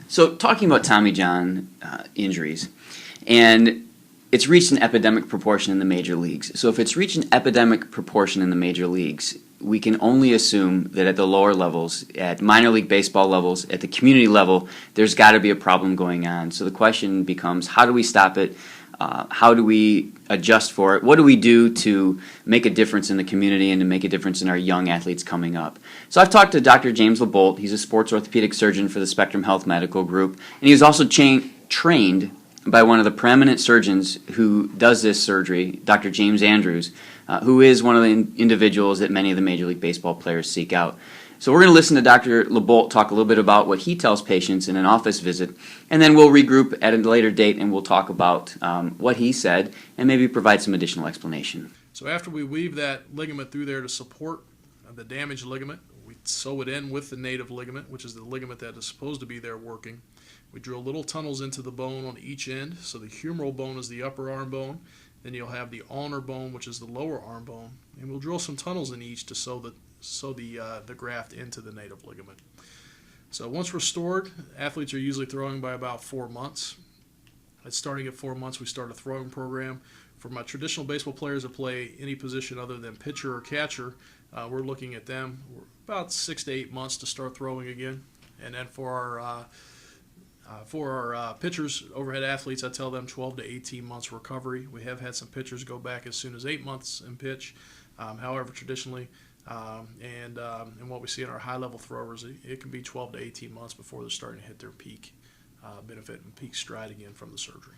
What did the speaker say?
So talking about Tommy John injuries, and it's reached an epidemic proportion in the major leagues. So if it's reached an epidemic proportion in the major leagues, we can only assume that at the lower levels, at minor league baseball levels, at the community level, there's got to be a problem going on. So the question becomes, how do we stop it? How do we adjust for it? What do we do to make a difference in the community and to make a difference in our young athletes coming up? So I've talked to Dr. James Lebolt. He's a sports orthopedic surgeon for the Spectrum Health Medical Group, and he was also trained by one of the preeminent surgeons who does this surgery, Dr. James Andrews, who is one of the individuals that many of the Major League Baseball players seek out. So we're going to listen to Dr. Lebolt talk a little bit about what he tells patients in an office visit, and then we'll regroup at a later date and we'll talk about what he said and maybe provide some additional explanation. So after we weave that ligament through there to support the damaged ligament, we sew it in with the native ligament, which is the ligament that is supposed to be there working. We drill little tunnels into the bone on each end. So the humeral bone is the upper arm bone. Then you'll have the ulnar bone, which is the lower arm bone. And we'll drill some tunnels in each to sew the graft into the native ligament. So once restored, athletes are usually throwing by about 4 months. Starting at 4 months, we start a throwing program. For my traditional baseball players that play any position other than pitcher or catcher, we're looking at them about 6 to 8 months to start throwing again. And then for our pitchers, overhead athletes, I tell them 12 to 18 months recovery. We have had some pitchers go back as soon as 8 months and pitch. However, traditionally, and what we see in our high-level throwers, it can be 12 to 18 months before they're starting to hit their peak benefit and peak stride again from the surgery.